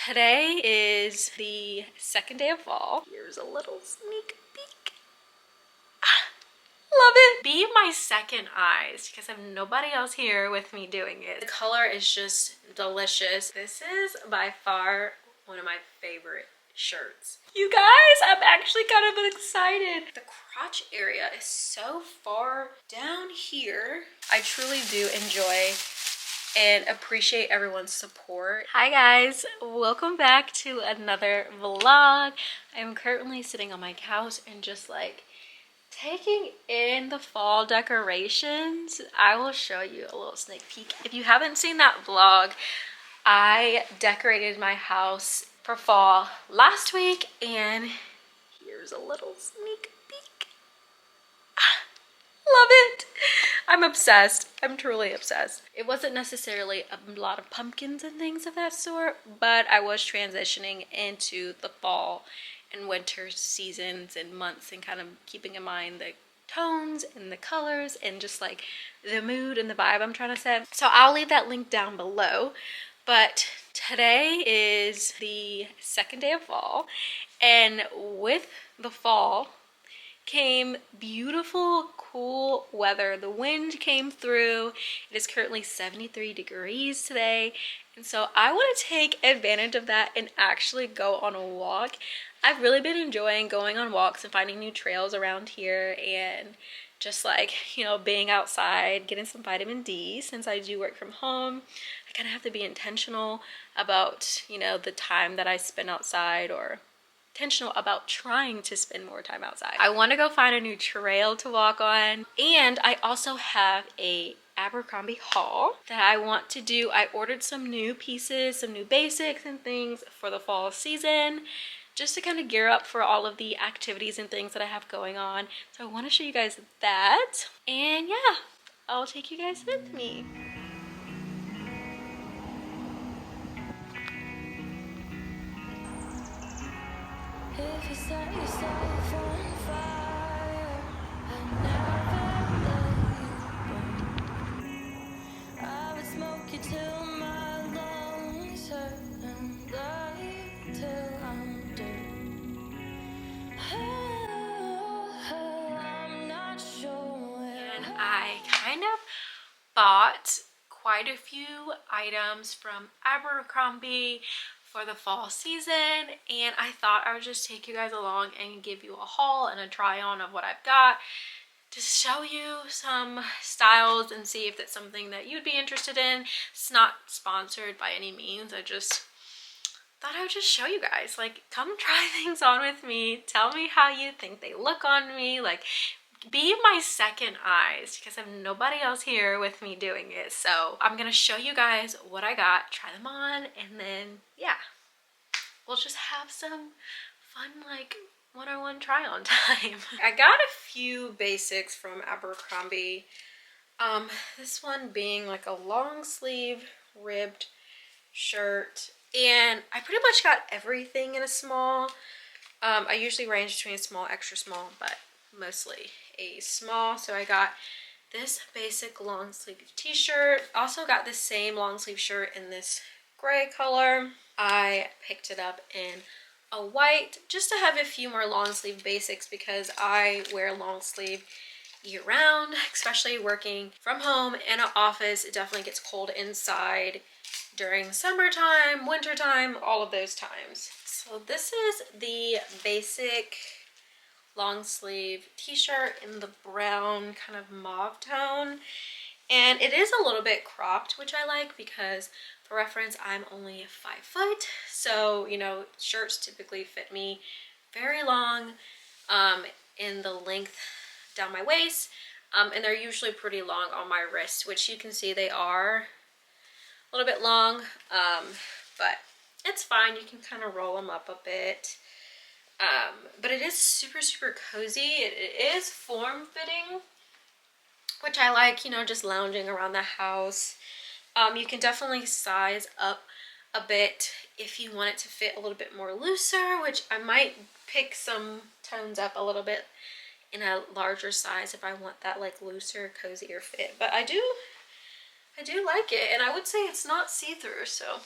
Today is the second day of fall. Here's a little sneak peek. Love it. Be my second eyes because I have nobody else here with me doing it. The color is just delicious. This is by far one of my favorite shirts. You guys, I'm actually kind of excited. The crotch area is so far down here. I truly do enjoy and appreciate everyone's support. Hi guys, welcome back to another vlog. I'm currently sitting on my couch and just like taking in the fall decorations. I will show you a little sneak peek. If you haven't seen that vlog, I decorated my house for fall last week and here's a little sneak peek. Love it. I'm obsessed. I'm truly obsessed. It wasn't necessarily a lot of pumpkins and things of that sort, but I was transitioning into the fall and winter seasons and months and kind of keeping in mind the tones and the colors and just like the mood and the vibe I'm trying to set. So I'll leave that link down below. But today is the second day of fall, and with the fall came beautiful, cool weather. The wind came through. It is currently 73 degrees today, and so I want to take advantage of that and actually go on a walk. I've really been enjoying going on walks and finding new trails around here and just like, you know, being outside, getting some vitamin D. Since I do work from home, I kind of have to be intentional about, you know, the time that I spend outside, or intentional about trying to spend more time outside. I want to go find a new trail to walk on, and I also have a Abercrombie haul that I want to do. I ordered some new pieces, some new basics and things for the fall season, just to kind of gear up for all of the activities and things that I have going on. So I want to show you guys that, and yeah, I'll take you guys with me. If you set yourself on fire, I'd never let you burn. I would smoke you till my lungs hurt and lie till I'm dead. Oh, I'm not sure. And I kind of bought quite a few items from Abercrombie for the fall season, and I thought I would just take you guys along and give you a haul and a try on of what I've got to show you some styles and see if that's something that you'd be interested in. It's not sponsored by any means. I just thought I would just show you guys, like, come try things on with me, tell me how you think they look on me, like be my second eyes because I have nobody else here with me doing it. So I'm gonna show you guys what I got, try them on, and then yeah, we'll just have some fun like one-on-one try on time. I got a few basics from Abercrombie. This one being like a long sleeve ribbed shirt, and I pretty much got everything in a small. I usually range between a small, extra small, but mostly a small. So I got this basic long sleeve t-shirt. Also got the same long sleeve shirt in this gray color. I picked it up in a white just to have a few more long sleeve basics because I wear long sleeve year round, especially working from home in an office. It definitely gets cold inside during summertime, wintertime, all of those times. So this is the basic long sleeve t-shirt in the brown kind of mauve tone, and it is a little bit cropped, which I like because for reference I'm only 5 foot, so you know, shirts typically fit me very long in the length down my waist, and they're usually pretty long on my wrist, which you can see they are a little bit long, but it's fine. You can kind of roll them up a bit. But it is super, super cozy. It is form-fitting, which I like, you know, just lounging around the house. You can definitely size up a bit if you want it to fit a little bit more looser, which I might pick some tones up a little bit in a larger size if I want that like looser, cozier fit. But I do like it, and I would say it's not see-through, so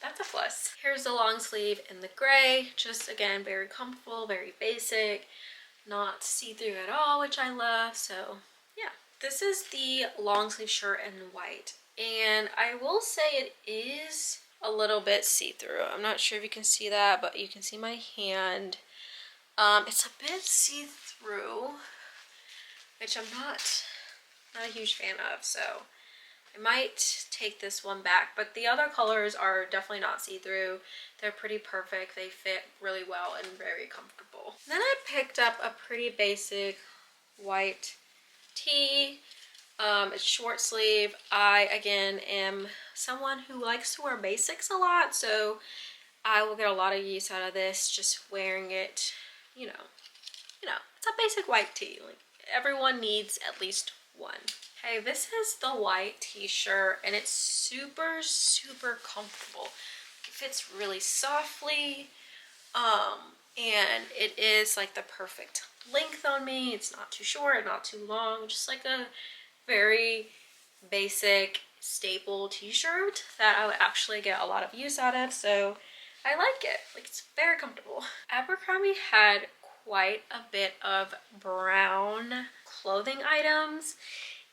that's a plus. Here's the long sleeve in the gray. Just again, very comfortable, very basic, not see-through at all, which I love. So yeah, this is the long sleeve shirt in white. And I will say it is a little bit see-through. I'm not sure if you can see that, but you can see my hand. It's a bit see-through, which I'm not a huge fan of, so I might take this one back. But the other colors are definitely not see-through. They're pretty perfect. They fit really well and very comfortable. Then I picked up a pretty basic white tee. It's short sleeve. I, again, am someone who likes to wear basics a lot, so I will get a lot of use out of this, just wearing it, you know, it's a basic white tee. Like, everyone needs at least one. Okay, this is the white t-shirt, and it's super, super comfortable. It fits really softly, and it is like the perfect length on me. It's not too short, not too long, just like a very basic staple t-shirt that I would actually get a lot of use out of, so I like it. Like, it's very comfortable. Abercrombie had quite a bit of brown clothing items,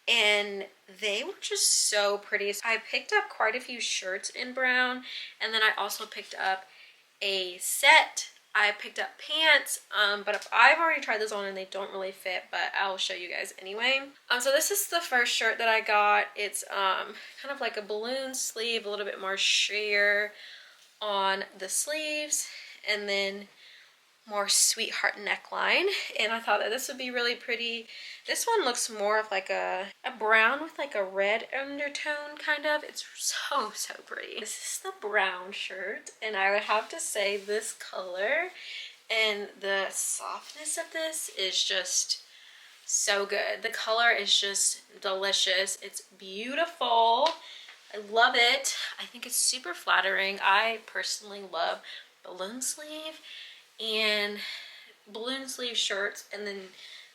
and they were just so pretty. So I picked up quite a few shirts in brown, and then I also picked up a set. I picked up pants, but I've already tried those on and they don't really fit, but I'll show you guys anyway. So this is the first shirt that I got. It's kind of like a balloon sleeve, a little bit more sheer on the sleeves, and then more sweetheart neckline, and I thought that this would be really pretty. This one looks more of like a brown with like a red undertone, kind of. It's so, so pretty. This is the brown shirt, and I would have to say this color and the softness of this is just so good. The color is just delicious. It's beautiful. I love it. I think it's super flattering. I personally love balloon sleeve and balloon sleeve shirts, and then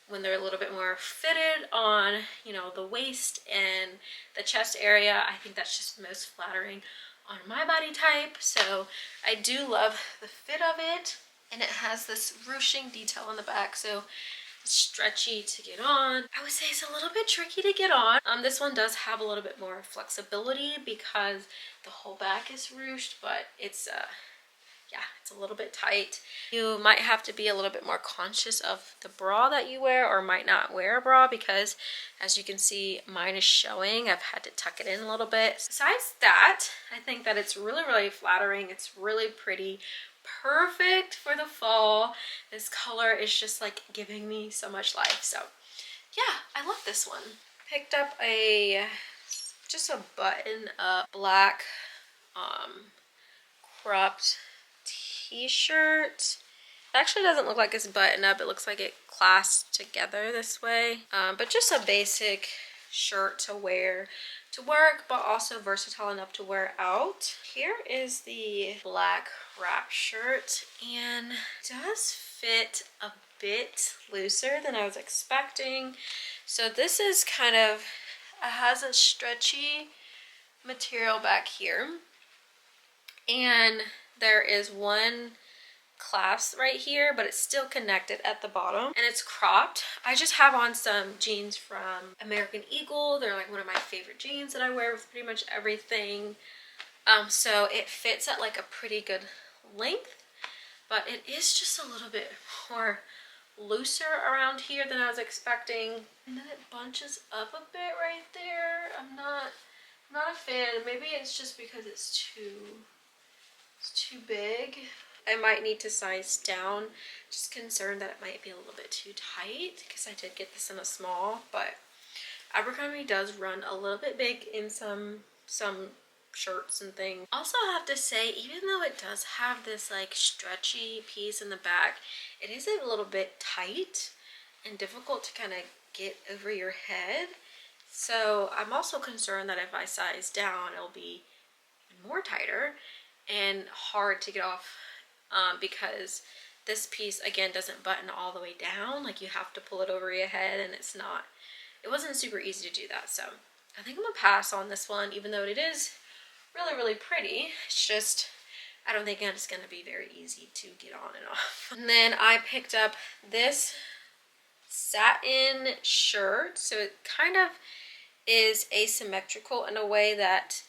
when they're a little bit more fitted on, you know, the waist and the chest area, I think that's just most flattering on my body type. So I do love the fit of it, and it has this ruching detail in the back, so it's stretchy to get on. I would say it's a little bit tricky to get on. This one does have a little bit more flexibility because the whole back is ruched, but it's yeah, it's a little bit tight. You might have to be a little bit more conscious of the bra that you wear, or might not wear a bra, because as you can see, mine is showing. I've had to tuck it in a little bit. Besides that, I think that it's really, really flattering. It's really pretty. Perfect for the fall. This color is just like giving me so much life. So yeah, I love this one. Picked up just a button up black cropped t-shirt. It actually doesn't look like it's buttoned up. It looks like it clasped together this way. But just a basic shirt to wear to work, but also versatile enough to wear out. Here is the black wrap shirt, and it does fit a bit looser than I was expecting. So this is kind of, it has a stretchy material back here, and there is one clasp right here, but it's still connected at the bottom, and it's cropped. I just have on some jeans from American Eagle. They're like one of my favorite jeans that I wear with pretty much everything. So it fits at like a pretty good length, but it is just a little bit more looser around here than I was expecting. And then it bunches up a bit right there. I'm not a fan. Maybe it's just because it's too big. I might need to size down. Just concerned that it might be a little bit too tight, because I did get this in a small, but Abercrombie does run a little bit big in some shirts and things. Also, I have to say, even though it does have this like stretchy piece in the back, it is a little bit tight and difficult to kind of get over your head. So I'm also concerned that if I size down, it'll be more tighter and hard to get off, because this piece again doesn't button all the way down. Like, you have to pull it over your head, and it wasn't super easy to do that. So I think I'm gonna pass on this one, even though it is really, really pretty. It's just I don't think it's going to be very easy to get on and off. And then I picked up this satin shirt. So it kind of is asymmetrical in a way that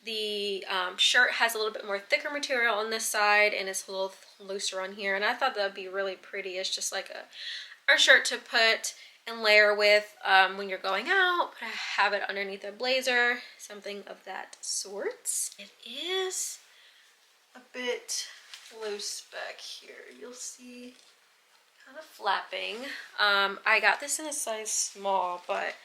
the shirt has a little bit more thicker material on this side and it's a little looser on here. And I thought that would be really pretty. It's just like a shirt to put and layer with when you're going out. Have it underneath a blazer, something of that sort. It is a bit loose back here. You'll see kind of flapping. I got this in a size small, but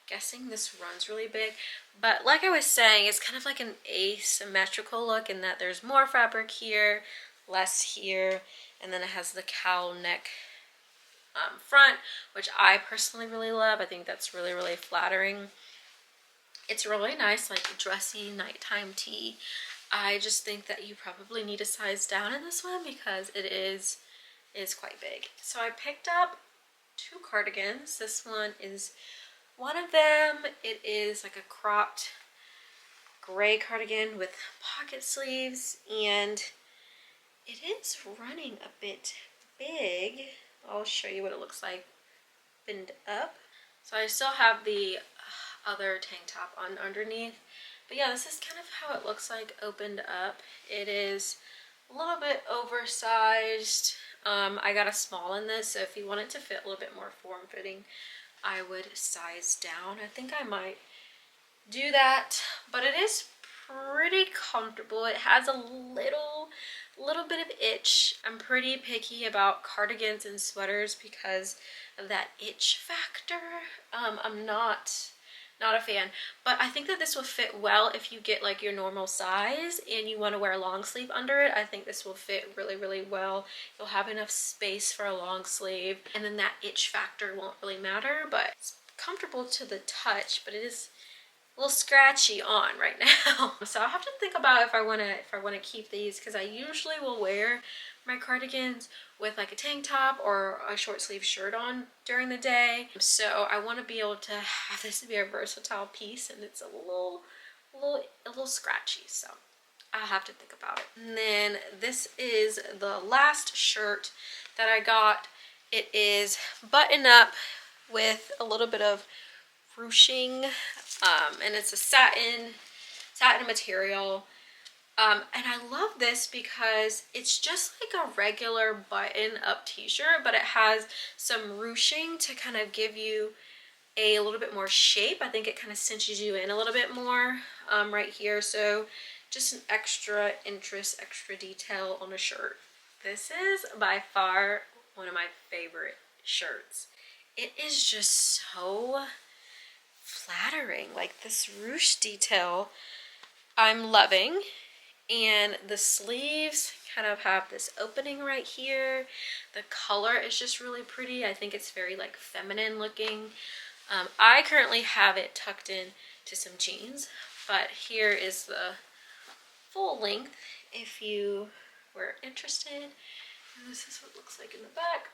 guessing this runs really big. But like I was saying, it's kind of like an asymmetrical look in that there's more fabric here, less here, and then it has the cowl neck front, which I personally really love. I think that's really, really flattering. It's really nice, like dressy nighttime tee. I just think that you probably need a size down in this one because it is quite big. So I picked up 2 cardigans. This one is one of them. It is like a cropped gray cardigan with pocket sleeves, and it is running a bit big. I'll show you what it looks like pinned up. So I still have the other tank top on underneath. But yeah, this is kind of how it looks like opened up. It is a little bit oversized. I got a small in this, so if you want it to fit a little bit more form-fitting, I would size down. I think I might do that, but it is pretty comfortable. It has a little bit of itch. I'm pretty picky about cardigans and sweaters because of that itch factor. I'm not a fan, but I think that this will fit well if you get like your normal size and you want to wear a long sleeve under it. I think this will fit really, really well. You'll have enough space for a long sleeve, and then that itch factor won't really matter, but it's comfortable to the touch, but it is a little scratchy on right now. So I'll have to think about if I want to keep these, because I usually will wear my cardigans with like a tank top or a short sleeve shirt on during the day. So I want to be able to have this be a versatile piece, and it's a little scratchy, so I'll have to think about it. And then this is the last shirt that I got. It is button up with a little bit of ruching, and it's a satin material. And I love this because it's just like a regular button-up t-shirt, but it has some ruching to kind of give you a little bit more shape. I think it kind of cinches you in a little bit more right here. So just an extra interest, extra detail on a shirt. This is by far one of my favorite shirts. It is just so flattering. Like this ruche detail I'm loving. And the sleeves kind of have this opening right here. The color is just really pretty. I think it's very like feminine looking. I currently have it tucked in to some jeans, but here is the full length if you were interested. And this is what it looks like in the back.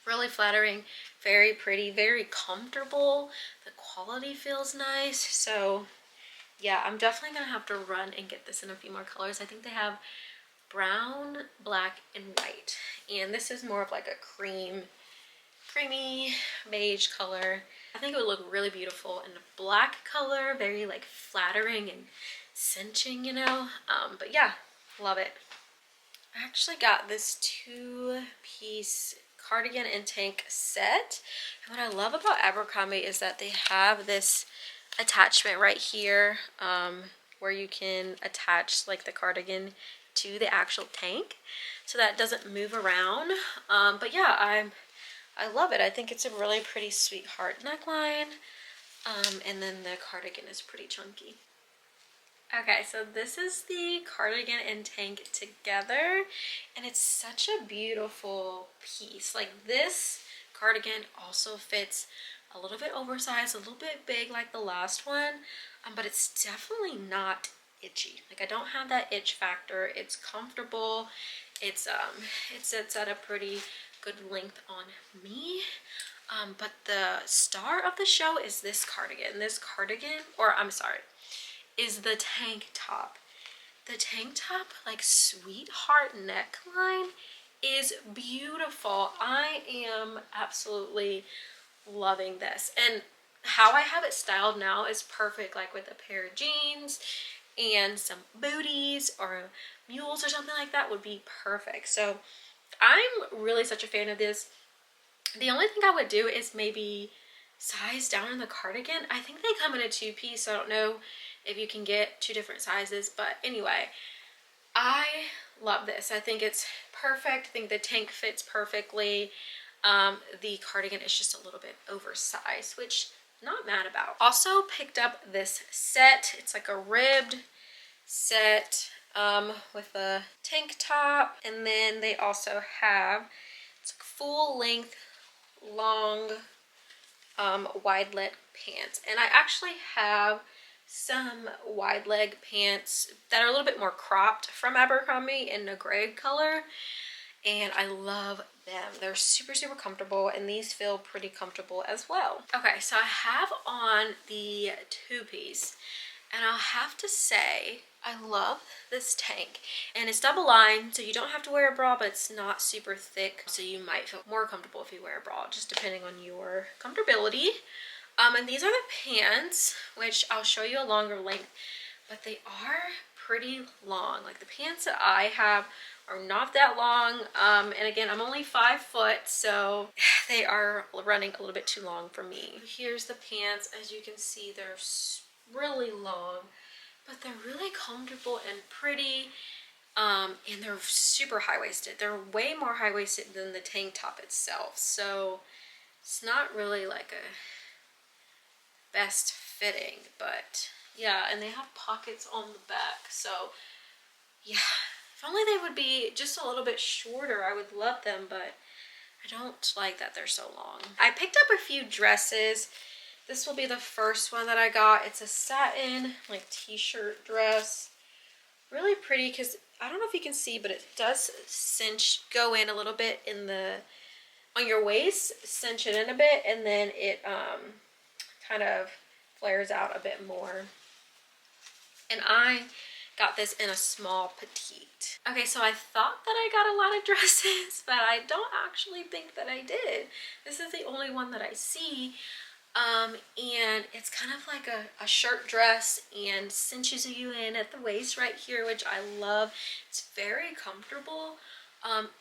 Really flattering, very pretty, very comfortable. The quality feels nice. So yeah, I'm definitely gonna have to run and get this in a few more colors. I think they have brown, black, and white. And this is more of like a creamy beige color. I think it would look really beautiful in a black color, very like flattering and cinching, you know. But yeah, love it. I actually got this 2-piece cardigan and tank set. And what I love about Abercrombie is that they have this attachment right here where you can attach like the cardigan to the actual tank so that it doesn't move around. But yeah, I love it. I think it's a really pretty sweetheart neckline, and then the cardigan is pretty chunky. Okay, so this is the cardigan and tank together, and it's such a beautiful piece. Like this cardigan also fits a little bit oversized, a little bit big like the last one, but it's definitely not itchy. Like I don't have that itch factor. It's comfortable. It sits at a pretty good length on me. But the star of the show is this cardigan. This cardigan, or I'm sorry, is the tank top. The tank top, like sweetheart neckline, is beautiful. I am absolutely loving this. And how I have it styled now is perfect, like with a pair of jeans and some booties or mules or something like that would be perfect. So I'm really such a fan of this. The only thing I would do is maybe size down in the cardigan. I think they come in a two-piece, so I don't know if you can get two different sizes, but anyway, I love this. I think it's perfect. I think the tank fits perfectly. The cardigan is just a little bit oversized, which I'm not mad about. Also picked up this set. It's like a ribbed set with a tank top, and then they also have, it's like full length long wide leg pants. And I actually have some wide leg pants that are a little bit more cropped from Abercrombie in a gray color, and I love them. They're super comfortable, and these feel pretty comfortable as well. Okay, so I have on the two-piece, and I'll have to say I love this tank, and it's double lined, so you don't have to wear a bra, but it's not super thick, so you might feel more comfortable if you wear a bra, just depending on your comfortability. And these are the pants, which I'll show you a longer length, but they are pretty long. Like the pants that I have are not that long, and again, I'm only 5 foot, so they are running a little bit too long for me. Here's the pants. As you can see, they're really long, but they're really comfortable and pretty, and they're super high-waisted. They're way more high-waisted than the tank top itself, so it's not really like a best fitting, but yeah, and they have pockets on the back, so yeah, if only they would be just a little bit shorter, I would love them, but I don't like that they're so long. I picked up a few dresses. This will be the first one that I got. It's a satin like t-shirt dress, really pretty, because I don't know if you can see, but it does go in a little bit in the on your waist, cinch it in a bit, and then it kind of flares out a bit more. And I got this in a small petite. Okay, so I thought that I got a lot of dresses, but I don't actually think that I did. This is the only one that I see. And it's kind of like a shirt dress and cinches you in at the waist right here, which I love. It's very comfortable.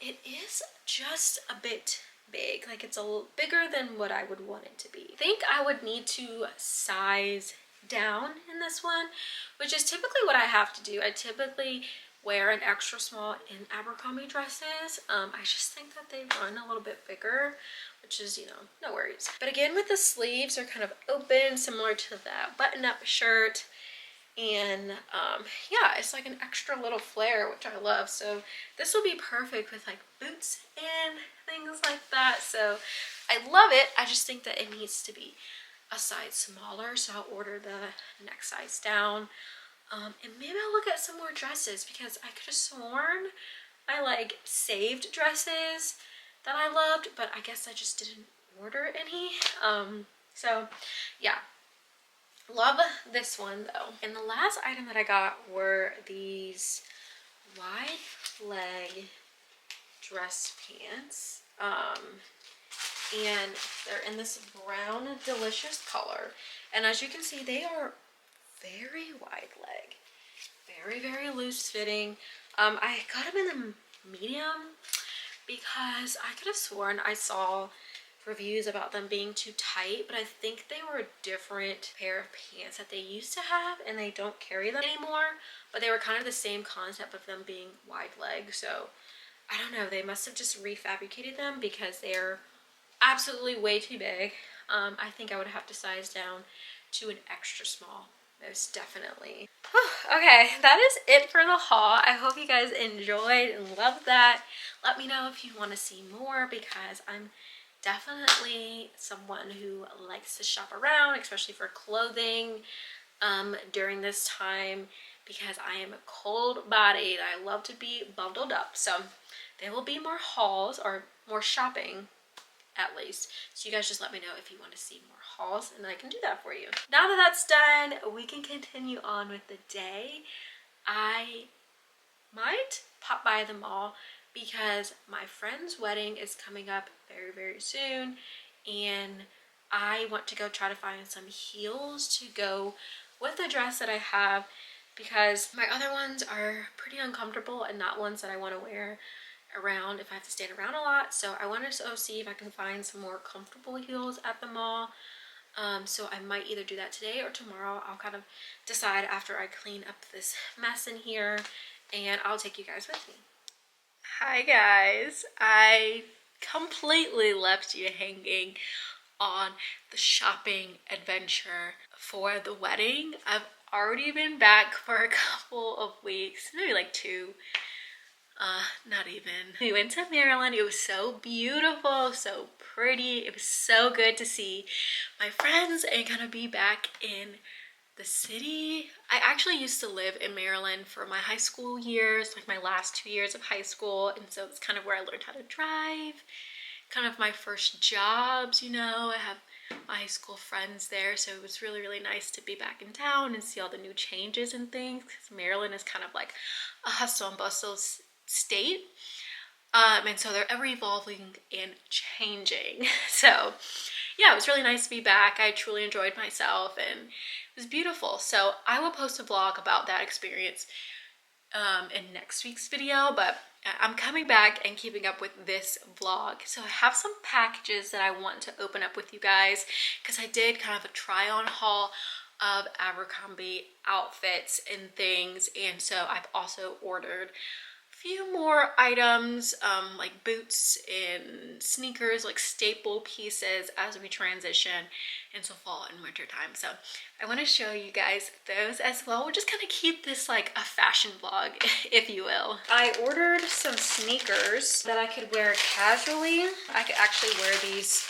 It is just a bit big, like it's a little bigger than what I would want it to be. I think I would need to size down in this one, which is typically what I have to do. I typically wear an extra small in Abercrombie dresses. I just think that they run a little bit bigger, which is, you know, no worries. But again, with the sleeves are kind of open, similar to that button-up shirt. And yeah, it's like an extra little flare, which I love. So this will be perfect with like boots and things like that. So I love it. I just think that it needs to be a size smaller, so I'll order the next size down. And maybe I'll look at some more dresses, because I could have sworn I like saved dresses that I loved, but I guess I just didn't order any. So yeah, love this one though. And the last item that I got were these wide leg dress pants. And they're in this brown delicious color, and as you can see, they are very wide leg, very loose fitting. I got them in the medium because I could have sworn I saw reviews about them being too tight, but I think they were a different pair of pants that they used to have, and they don't carry them anymore, but they were kind of the same concept of them being wide leg. So I don't know, they must have just refabricated them, because they're absolutely way too big. I think I would have to size down to an extra small, most definitely. Okay, that is it for the haul. I hope you guys enjoyed and loved that. Let me know if you want to see more, because I'm definitely someone who likes to shop around, especially for clothing during this time, because I am cold-bodied. I love to be bundled up. So there will be more hauls, or more shopping at least. So you guys just let me know if you want to see more hauls, and I can do that for you. Now that that's done, we can continue on with the day. I might pop by the mall because my friend's wedding is coming up very soon, and I want to go try to find some heels to go with the dress that I have, because my other ones are pretty uncomfortable and not ones that I want to wear around if I have to stand around a lot. So I wanted to see if I can find some more comfortable heels at the mall. So I might either do that today or tomorrow. I'll kind of decide after I clean up this mess in here, and I'll take you guys with me. Hi guys, I completely left you hanging on the shopping adventure for the wedding. I've already been back for a couple of weeks, maybe like 2. Not even. We went to Maryland. It was so beautiful, so pretty. It was so good to see my friends and kind of be back in the city. I actually used to live in Maryland for my high school years, like my last 2 years of high school, and so it's kind of where I learned how to drive, kind of my first jobs, you know. I have my high school friends there, so it was really nice to be back in town and see all the new changes and things, because Maryland is kind of like a hustle and bustle state, and so they're ever evolving and changing. So yeah, it was really nice to be back. I truly enjoyed myself and it was beautiful. So I will post a vlog about that experience in next week's video, but I'm coming back and keeping up with this vlog. So I have some packages that I want to open up with you guys, because I did kind of a try on haul of Abercrombie outfits and things, and so I've also ordered few more items, like boots and sneakers, like staple pieces as we transition into fall and winter time. So I want to show you guys those as well. We'll just kind of keep this like a fashion vlog, if you will. I ordered some sneakers that I could wear casually. I could actually wear these,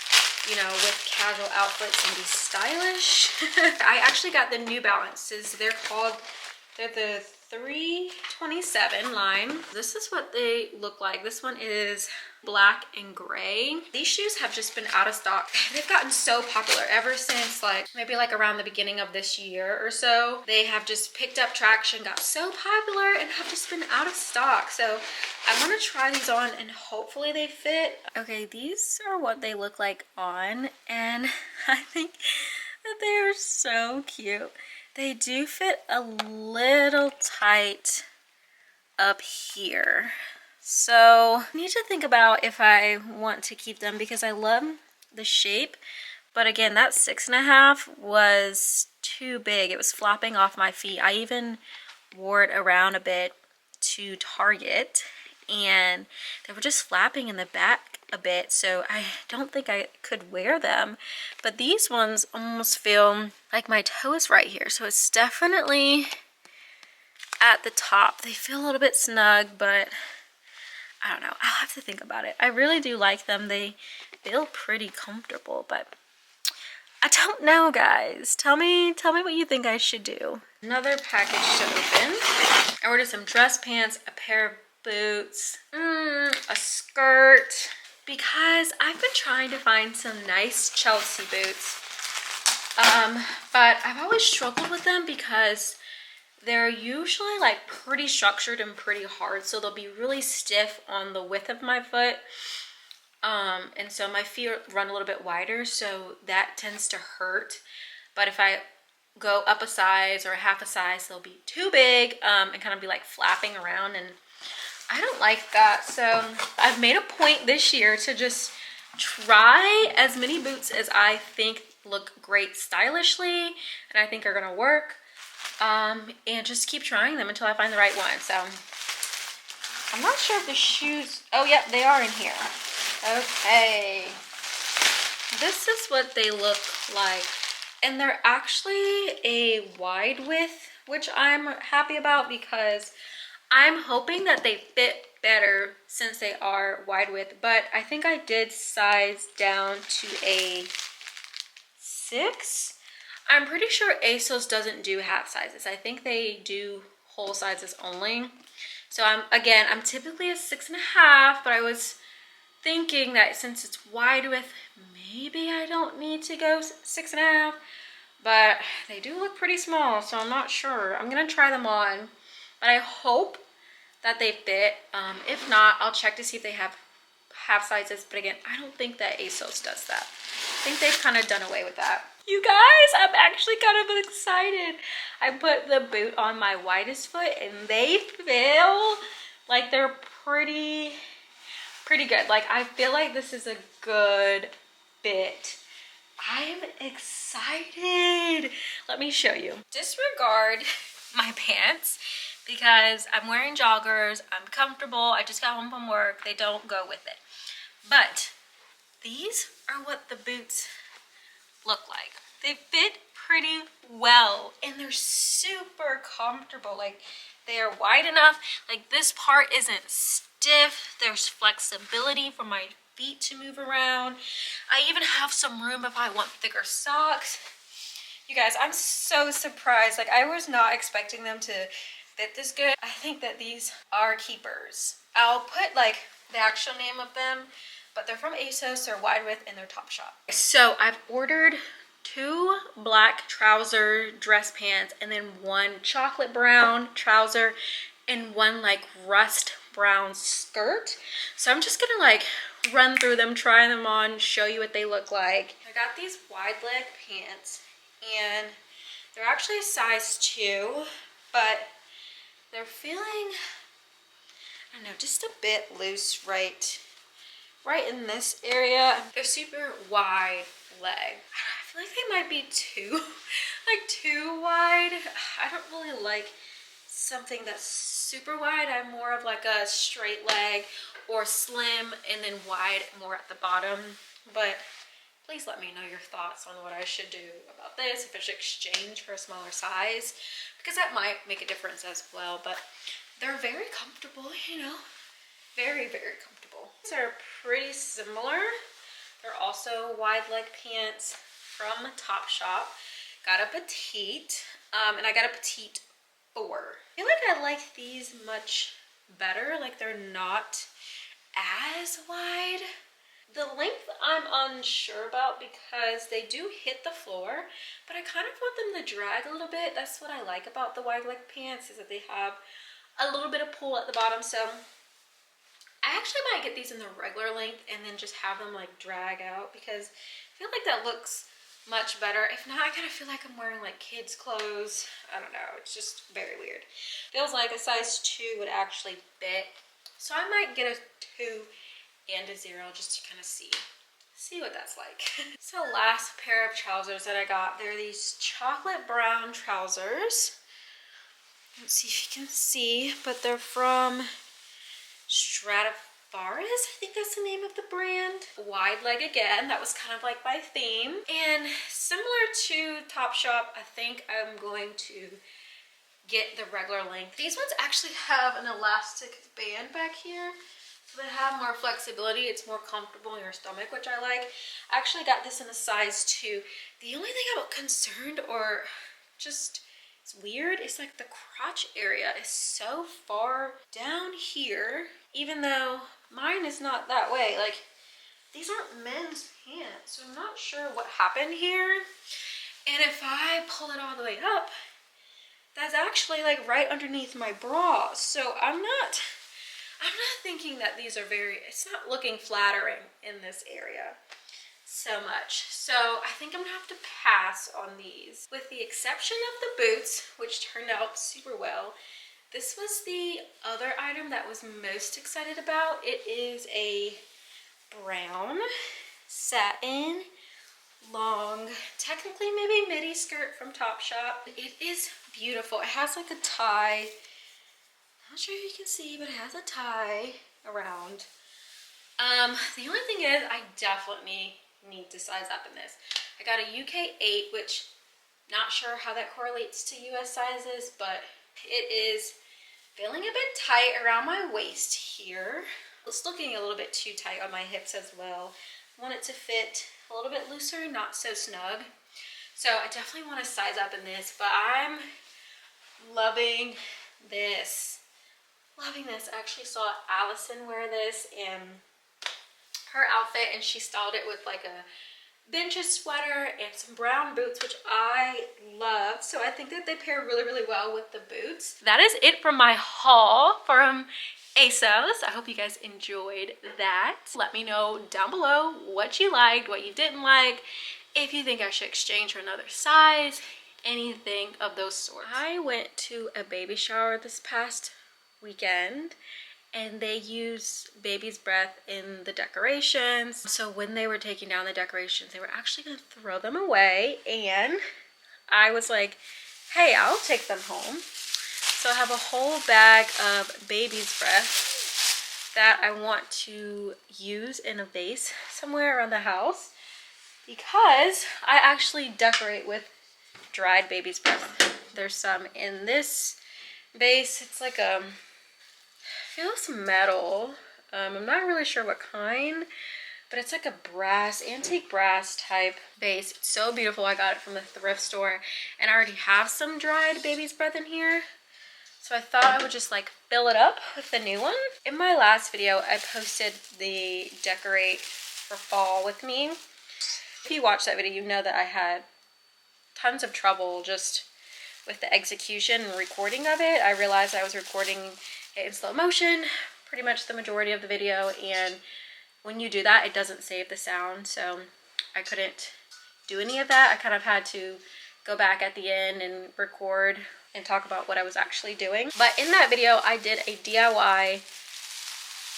you know, with casual outfits and be stylish. I actually got the New Balances. They're the 327 line. This is what they look like. This one is black and gray. These shoes have just been out of stock. They've gotten so popular ever since like maybe like around the beginning of this year or so. They have just picked up traction, got so popular, and have just been out of stock. So I want to try these on and hopefully they fit. Okay, these are what they look like on, and I think that they are so cute. They do fit a little tight up here. So I need to think about if I want to keep them, because I love the shape. But again, that 6.5 was too big. It was flopping off my feet. I even wore it around a bit to Target, and they were just flapping in the back a bit, so I don't think I could wear them. But these ones almost feel like my toes right here, so it's definitely at the top. They feel a little bit snug, but I don't know. I'll have to think about it. I really do like them. They feel pretty comfortable, but I don't know, guys. Tell me what you think I should do. Another package to open. I ordered some dress pants, a pair of boots, a skirt, because I've been trying to find some nice Chelsea boots, but I've always struggled with them because they're usually like pretty structured and pretty hard, so they'll be really stiff on the width of my foot, and so my feet run a little bit wider, so that tends to hurt. But if I go up a size or half a size, they'll be too big and kind of be like flapping around, and I don't like that. So I've made a point this year to just try as many boots as I think look great stylishly and I think are gonna work, and just keep trying them until I find the right one. So I'm not sure if the shoes, oh yeah, they are in here. Okay, this is what they look like, and they're actually a wide width, which I'm happy about because I'm hoping that they fit better since they are wide width. But I think I did size down to a 6. I'm pretty sure ASOS doesn't do half sizes. I think they do whole sizes only. So I'm typically a 6.5, but I was thinking that since it's wide width, maybe I don't need to go 6.5. But they do look pretty small, so I'm not sure. I'm gonna try them on but I hope that they fit. If not, I'll check to see if they have half sizes, but again, I don't think that ASOS does that. I think they've kind of done away with that. You guys, I'm actually kind of excited. I put the boot on my widest foot and they feel like they're pretty good. Like, I feel like this is a good fit. I'm excited. Let me show you. Disregard my pants because I'm wearing joggers. I'm comfortable. I just got home from work. They don't go with it. But these are what the boots look like. They fit pretty well and they're super comfortable. Like, they are wide enough. Like, this part isn't stiff. There's flexibility for my feet to move around. I even have some room if I want thicker socks. You guys, I'm so surprised. Like, I was not expecting them to fit this good. I think that these are keepers. I'll put like the actual name of them, but they're from ASOS, they're wide width, and they're Topshop. So I've ordered 2 black trouser dress pants and then 1 chocolate brown trouser and 1 like rust brown skirt. So I'm just gonna like run through them, try them on, show you what they look like. I got these wide leg pants and they're actually a size 2, but they're feeling, I don't know, just a bit loose right in this area. They're super wide leg. I feel like they might be too wide. I don't really like something that's super wide. I'm more of like a straight leg or slim and then wide more at the bottom. But please let me know your thoughts on what I should do about this, if I should exchange for a smaller size, because that might make a difference as well. But they're very comfortable, you know, very comfortable. These are pretty similar. They're also wide leg pants from Topshop. Got a petite, and I got a petite 4. I feel like I like these much better. Like, they're not as wide. The length I'm unsure about because they do hit the floor, but I kind of want them to drag a little bit. That's what I like about the wide leg pants, is that they have a little bit of pull at the bottom. So I actually might get these in the regular length and then just have them like drag out, because I feel like that looks much better. If not, I kind of feel like I'm wearing like kids clothes. I don't know, it's just very weird. Feels like a size 2 would actually fit. So I might get a 2 and a 0 just to kind of see what that's like. So last pair of trousers that I got, they're these chocolate brown trousers. Let's see if you can see, but they're from Stradivarius, I think that's the name of the brand. Wide leg again, that was kind of like my theme. And similar to Topshop, I think I'm going to get the regular length. These ones actually have an elastic band back here, so they have more flexibility. It's more comfortable in your stomach, which I like. I actually got this in a size 2. The only thing I'm concerned, or just it's weird, is like the crotch area is so far down here, even though mine is not that way. Like, these aren't men's pants, so I'm not sure what happened here. And if I pull it all the way up, that's actually like right underneath my bra. So I'm not thinking that these are it's not looking flattering in this area so much. So I think I'm gonna have to pass on these, with the exception of the boots, which turned out super well. This was the other item that I was most excited about. It is a brown satin long, technically maybe midi skirt from Topshop. It is beautiful. It has like a tie. Not sure if you can see, but it has a tie around. The only thing is, I definitely need to size up in this. I got a UK 8, which not sure how that correlates to US sizes, but it is feeling a bit tight around my waist here. It's looking a little bit too tight on my hips as well. I want it to fit a little bit looser, not so snug. So I definitely want to size up in this, but I'm loving this. Loving this. I actually saw Allison wear this in her outfit, and she styled it with like a vintage sweater and some brown boots, which I love. So I think that they pair really, really well with the boots. That is it from my haul from ASOS. I hope you guys enjoyed that. Let me know down below what you liked, what you didn't like, if you think I should exchange for another size, anything of those sorts. I went to a baby shower this past weekend and they used baby's breath in the decorations. So when they were taking down the decorations, they were actually gonna throw them away, and I was like, hey, I'll take them home. So I have a whole bag of baby's breath that I want to use in a vase somewhere around the house, because I actually decorate with dried baby's breath. There's some in this vase. It's like feels metal. I'm not really sure what kind, but it's like a brass, antique brass type vase. It's so beautiful. I got it from the thrift store, and I already have some dried baby's breath in here. So I thought I would just like fill it up with the new one. In my last video, I posted the decorate for fall with me. If you watched that video, you know that I had tons of trouble just with the execution and recording of it. I realized I was recording it in slow motion pretty much the majority of the video, and when you do that, it doesn't save the sound, so I couldn't do any of that. I kind of had to go back at the end and record and talk about what I was actually doing. But in that video, I did a DIY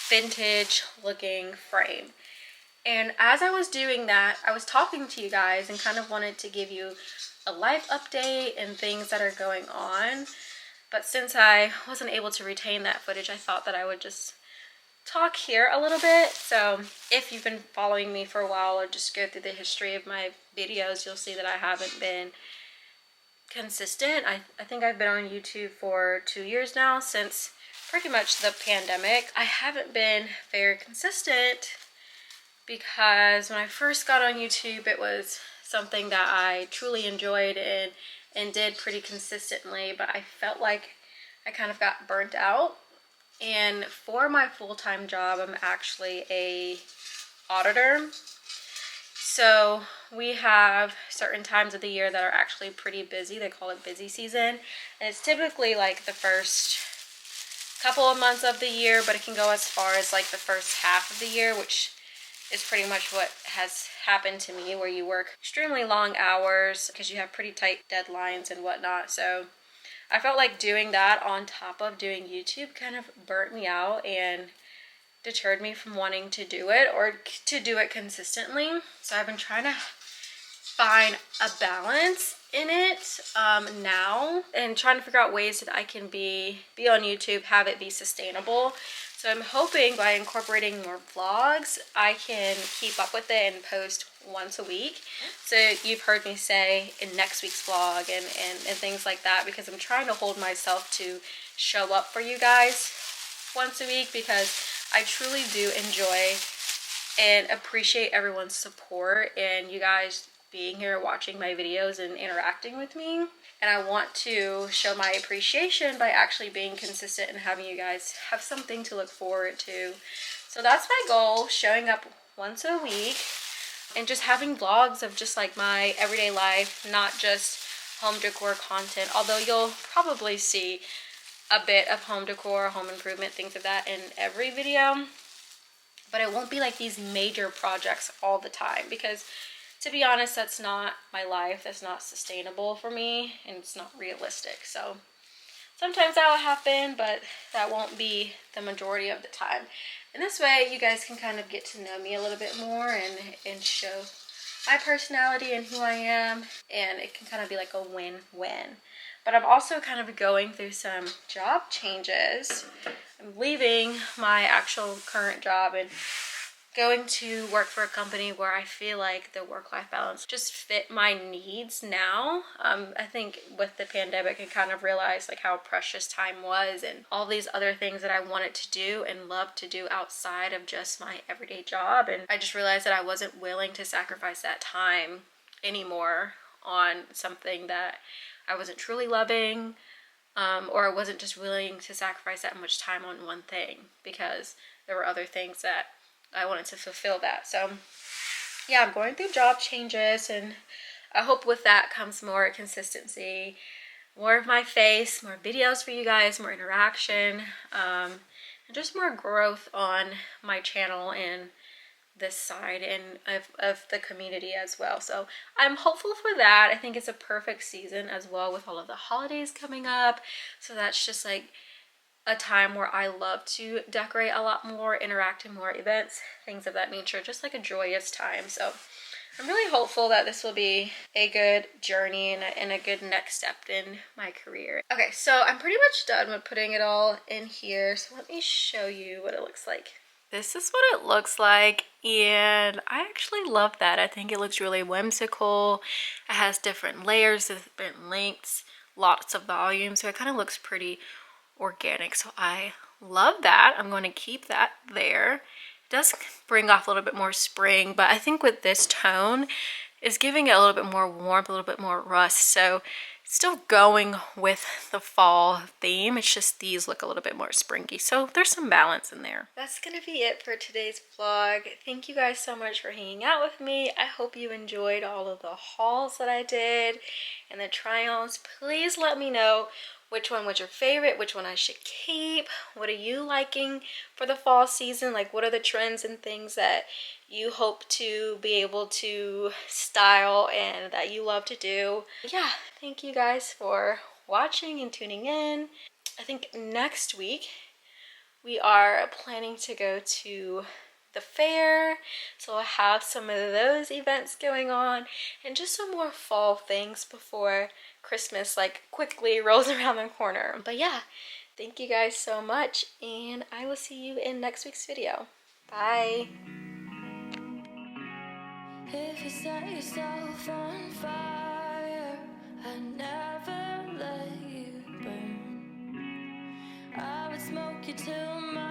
vintage looking frame. And as I was doing that, I was talking to you guys and kind of wanted to give you a life update and things that are going on. But since I wasn't able to retain that footage, I thought that I would just talk here a little bit. So if you've been following me for a while or just go through the history of my videos, you'll see that I haven't been consistent. I think I've been on YouTube for 2 years now, since pretty much the pandemic. I haven't been very consistent because when I first got on YouTube, it was something that I truly enjoyed and did pretty consistently, but I felt like I kind of got burnt out. And for my full-time job, I'm actually a auditor. So we have certain times of the year that are actually pretty busy. They call it busy season. And it's typically like the first couple of months of the year, but it can go as far as like the first half of the year, which is pretty much what has happened to me, where you work extremely long hours because you have pretty tight deadlines and whatnot. So I felt like doing that on top of doing YouTube kind of burnt me out and deterred me from wanting to do it or to do it consistently. So I've been trying to find a balance in it now, and trying to figure out ways that I can be on YouTube, have it be sustainable. So I'm hoping by incorporating more vlogs, I can keep up with it and post once a week. So you've heard me say in next week's vlog and things like that, because I'm trying to hold myself to show up for you guys once a week, because I truly do enjoy and appreciate everyone's support and you guys being here watching my videos and interacting with me. And I want to show my appreciation by actually being consistent and having you guys have something to look forward to. So that's my goal, showing up once a week and just having vlogs of just like my everyday life, not just home decor content, although you'll probably see a bit of home decor, home improvement, things of that in every video. But it won't be like these major projects all the time, because to be honest, that's not my life. That's not sustainable for me, and it's not realistic. So sometimes that will happen, but that won't be the majority of the time. And this way you guys can kind of get to know me a little bit more and show my personality and who I am, and it can kind of be like a win-win. But I'm also kind of going through some job changes. I'm leaving my actual current job and going to work for a company where I feel like the work-life balance just fit my needs now. I think with the pandemic, I kind of realized like how precious time was and all these other things that I wanted to do and love to do outside of just my everyday job. And I just realized that I wasn't willing to sacrifice that time anymore on something that I wasn't truly loving, or I wasn't just willing to sacrifice that much time on one thing, because there were other things that I wanted to fulfill that. So yeah, I'm going through job changes, and I hope with that comes more consistency, more of my face, more videos for you guys, more interaction, and just more growth on my channel and this side and of the community as well. So I'm hopeful for that. I think it's a perfect season as well with all of the holidays coming up. So that's just like a time where I love to decorate a lot more, interact in more events, things of that nature, just like a joyous time. So I'm really hopeful that this will be a good journey and a good next step in my career. Okay, so I'm pretty much done with putting it all in here. So let me show you what it looks like. This is what it looks like, and I actually love that. I think it looks really whimsical. It has different layers, different lengths, lots of volume, so it kind of looks pretty organic. So I love that. I'm going to keep that there. It does bring off a little bit more spring, but I think with this tone is giving it a little bit more warmth, a little bit more rust. So it's still going with the fall theme. It's just these look a little bit more springy. So there's some balance in there. That's gonna be it for today's vlog. Thank you guys so much for hanging out with me. I hope you enjoyed all of the hauls that I did and the try-ons. Please let me know which one was your favorite, which one I should keep. What are you liking for the fall season? Like, what are the trends and things that you hope to be able to style and that you love to do? Yeah, thank you guys for watching and tuning in. I think next week we are planning to go to the fair, so I'll have some of those events going on and just some more fall things before Christmas like quickly rolls around the corner. But yeah, thank you guys so much, and I will see you in next week's video. Bye. If you set yourself on fire, I never let you burn. I would smoke you till my